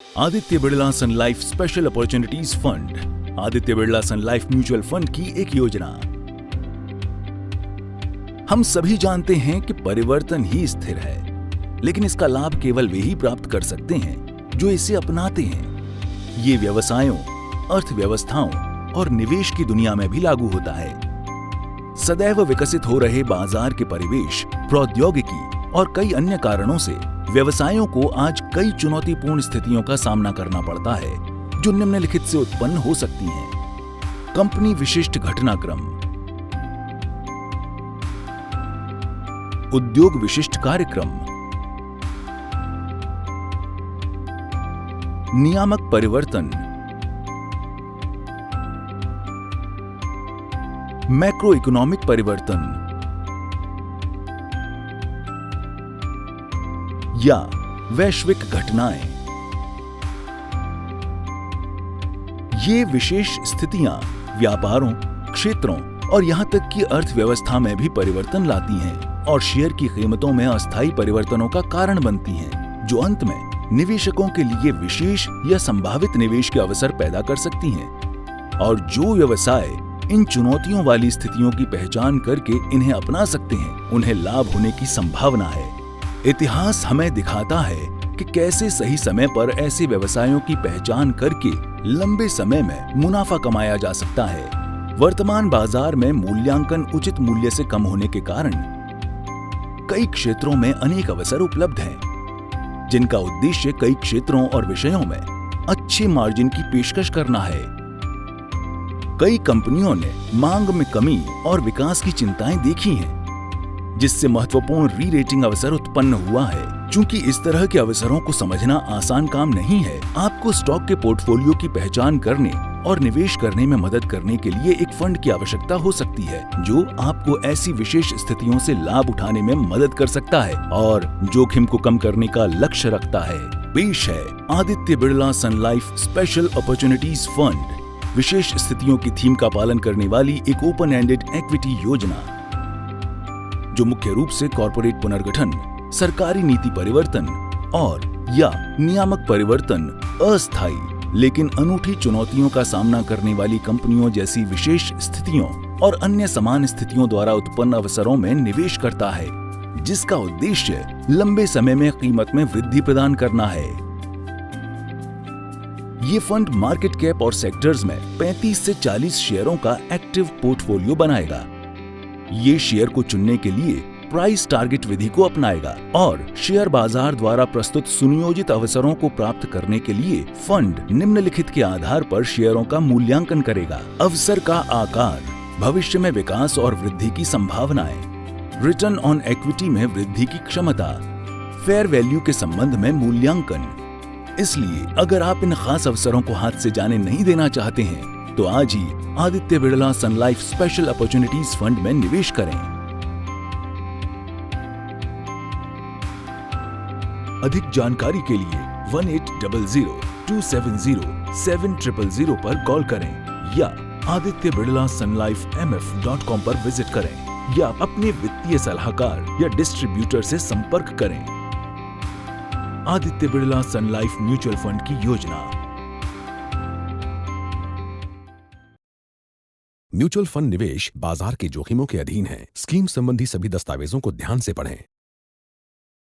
Aditya Birla Sun Life special opportunities fund Aditya Birla Sun Life mutual fund की एक योजना। हम सभी जानते हैं कि परिवर्तन ही स्थिर है, लेकिन इसका लाभ केवल वे ही प्राप्त कर सकते हैं जो इसे अपनाते हैं। ये व्यवसायों, अर्थव्यवस्थाओं और निवेश की दुनिया में भी लागू होता है। सदैव विकसित हो रहे बाजार के परिवेश, प्रौद्योगिकी और कई अन्य कारणों से व्यवसायों को आज कई चुनौतीपूर्ण स्थितियों का सामना करना पड़ता है, जो निम्नलिखित से उत्पन्न हो सकती हैं। कंपनी विशिष्ट घटनाक्रम, उद्योग विशिष्ट कार्यक्रम, नियामक परिवर्तन, मैक्रो इकोनॉमिक परिवर्तन या वैश्विक घटनाएं। ये विशेष स्थितियां व्यापारों, क्षेत्रों और यहां तक कि अर्थव्यवस्था में भी परिवर्तन लाती हैं और शेयर की कीमतों में अस्थायी परिवर्तनों का कारण बनती हैं, जो अंत में निवेशकों के लिए विशेष या संभावित निवेश के अवसर पैदा कर सकती हैं। और जो व्यवसाय इन चुनौतियों वाली स्थितियों की पहचान करके इन्हें अपना सकते हैं, उन्हें लाभ होने की संभावना है। इतिहास हमें दिखाता है कि कैसे सही समय पर ऐसे व्यवसायों की पहचान करके लंबे समय में मुनाफा कमाया जा सकता है। वर्तमान बाजार में मूल्यांकन उचित मूल्य से कम होने के कारण कई क्षेत्रों में अनेक अवसर उपलब्ध हैं, जिनका उद्देश्य कई क्षेत्रों और विषयों में अच्छे मार्जिन की पेशकश करना है। कई कंपनियों ने मांग में कमी और विकास की चिंताएं देखी हैं, जिससे महत्वपूर्ण री-रेटिंग अवसर उत्पन्न हुआ है। चूंकि इस तरह के अवसरों को समझना आसान काम नहीं है, आपको स्टॉक के पोर्टफोलियो की पहचान करने और निवेश करने में मदद करने के लिए एक फंड की आवश्यकता हो सकती है, जो आपको ऐसी विशेष स्थितियों से लाभ उठाने में मदद कर सकता है और जोखिम को कम करने का लक्ष्य रखता है। पेश है Aditya Birla Sun Life special opportunities fund, विशेष स्थितियों की थीम का पालन करने वाली एक ओपन एंडेड इक्विटी योजना, जो मुख्य रूप से कॉर्पोरेट पुनर्गठन, सरकारी नीति परिवर्तन और या नियामक परिवर्तन, अस्थायी लेकिन अनूठी चुनौतियों का सामना करने वाली कंपनियों जैसी विशेष स्थितियों और अन्य समान स्थितियों द्वारा उत्पन्न अवसरों में निवेश करता है, जिसका उद्देश्य लंबे समय में कीमत में वृद्धि प्रदान करना है। ये फंड मार्केट कैप और सेक्टर्स में 35 से 40 शेयरों का एक्टिव पोर्टफोलियो बनाएगा। ये शेयर को चुनने के लिए प्राइस टारगेट विधि को अपनाएगा और शेयर बाजार द्वारा प्रस्तुत सुनियोजित अवसरों को प्राप्त करने के लिए फंड निम्नलिखित के आधार पर शेयरों का मूल्यांकन करेगा: अवसर का आकार, भविष्य में विकास और वृद्धि की संभावनाएं, रिटर्न ऑन इक्विटी में वृद्धि की क्षमता, फेयर वैल्यू के संबंध में मूल्यांकन। इसलिए अगर आप इन खास अवसरों को हाथ से जाने नहीं देना चाहते हैं, तो आज ही Aditya Birla Sun Life special opportunities fund में निवेश करें। अधिक जानकारी के लिए 1800-270-7000 पर कॉल करें या Aditya Birla Sun life mf.com पर विजिट करें या अपने वित्तीय सलाहकार या डिस्ट्रीब्यूटर से संपर्क करें। Aditya Birla Sun Life mutual fund की योजना। म्यूचुअल फंड निवेश बाजार के जोखिमों के अधीन है। स्कीम संबंधी सभी दस्तावेजों को ध्यान से पढ़ें।